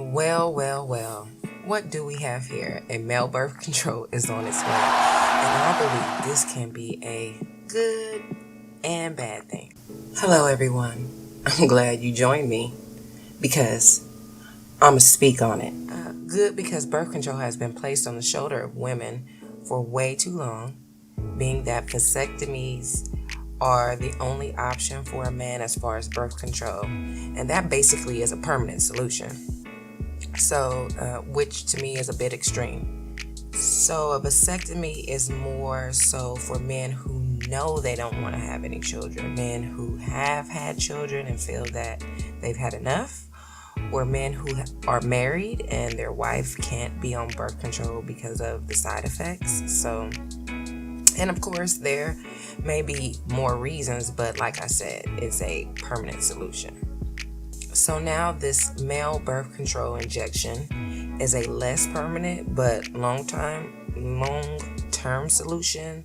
Well. What do we have here? A male birth control is on its way. And I believe this can be a good and bad thing. Hello, everyone. I'm glad you joined me because I'm going to speak on it. Good because birth control has been placed on the shoulder of women for way too long, being that vasectomies are the only option for a man as far as birth control, and that basically is a permanent solution. So, which to me is a bit extreme. So, a vasectomy is more so for men who know they don't want to have any children, men who have had children and feel that they've had enough, or men who are married and their wife can't be on birth control because of the side effects. So, and of course, there may be more reasons, but like I said, it's a permanent solution. So now this male birth control injection is a less permanent but long-term solution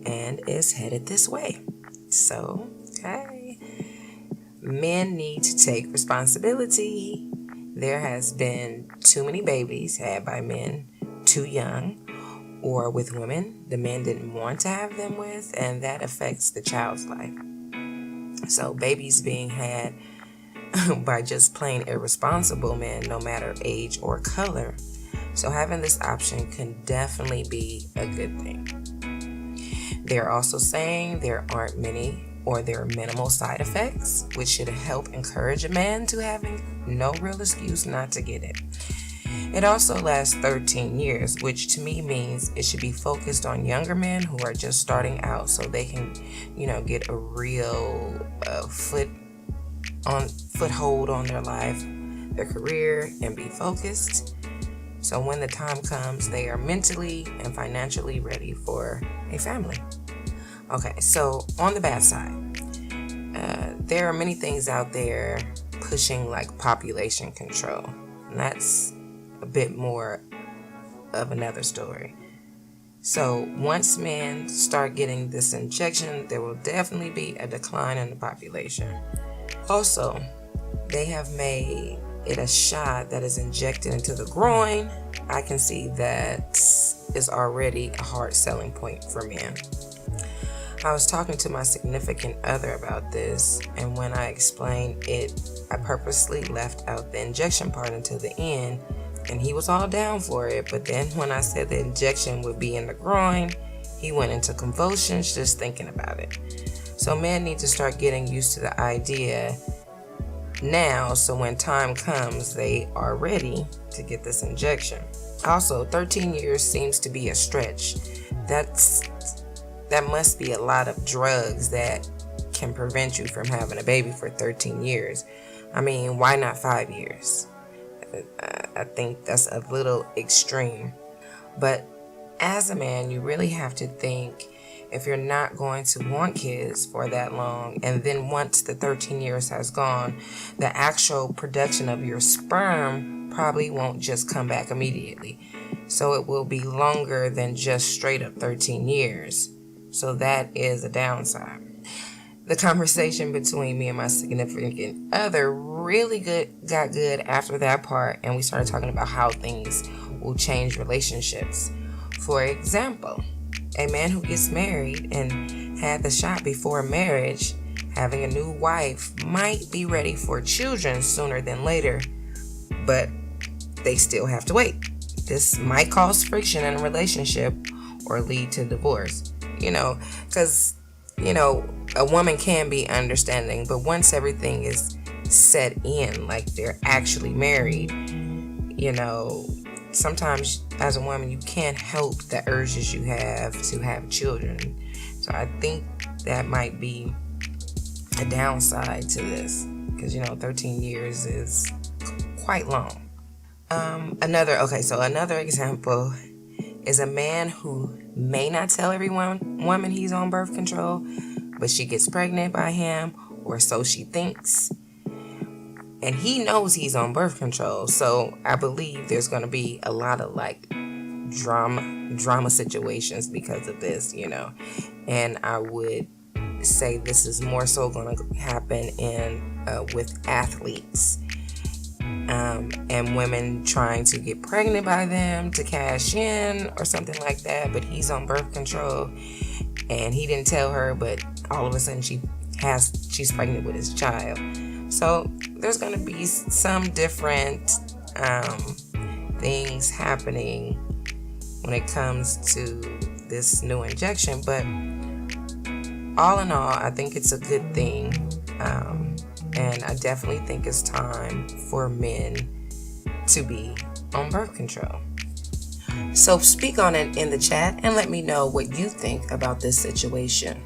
and is headed this way. So, okay. Men need to take responsibility. There has been too many babies had by men too young or with women the men didn't want to have them with, and that affects the child's life. So babies being had by just plain irresponsible men, no matter age or color. So having this option can definitely be a good thing. They're also saying there aren't many or there are minimal side effects, which should help encourage a man to having no real excuse not to get it. It also lasts 13 years, which to me means it should be focused on younger men who are just starting out so they can, get a real foothold on their life, their career, and be focused. So when the time comes, they are mentally and financially ready for a family. Okay, so on the bad side, there are many things out there pushing like population control. And that's a bit more of another story. So once men start getting this injection, there will definitely be a decline in the population. Also, they have made it a shot that is injected into the groin. I can see that is already a hard selling point for men. I was talking to my significant other about this, and when I explained it, I purposely left out the injection part until the end, and he was all down for it. But then when I said the injection would be in the groin, he went into convulsions just thinking about it. So men need to start getting used to the idea now, so when time comes, they are ready to get this injection. Also, 13 years seems to be a stretch. That must be a lot of drugs that can prevent you from having a baby for 13 years. I mean, why not 5 years? I think that's a little extreme. But as a man, you really have to think, if you're not going to want kids for that long, and then once the 13 years has gone, the actual production of your sperm probably won't just come back immediately. So it will be longer than just straight up 13 years. So that is a downside. The conversation between me and my significant other really got good after that part, and we started talking about how things will change relationships. For example, a man who gets married and had the shot before marriage, having a new wife, might be ready for children sooner than later, but they still have to wait. This might cause friction in a relationship or lead to divorce, because, a woman can be understanding, but once everything is set in, like they're actually married, sometimes as a woman you can't help the urges you have to have children. So I think that might be a downside to this, because 13 years is quite long. Another example is a man who may not tell every woman he's on birth control, but she gets pregnant by him, or so she thinks. And he knows he's on birth control, so I believe there's going to be a lot of drama situations because of this, And I would say this is more so going to happen with athletes. and women trying to get pregnant by them to cash in or something like that, but he's on birth control and he didn't tell her, but all of a sudden she's pregnant with his child. So there's going to be some different things happening when it comes to this new injection, but all in all, I think it's a good thing, and I definitely think it's time for men to be on birth control. So speak on it in the chat and let me know what you think about this situation.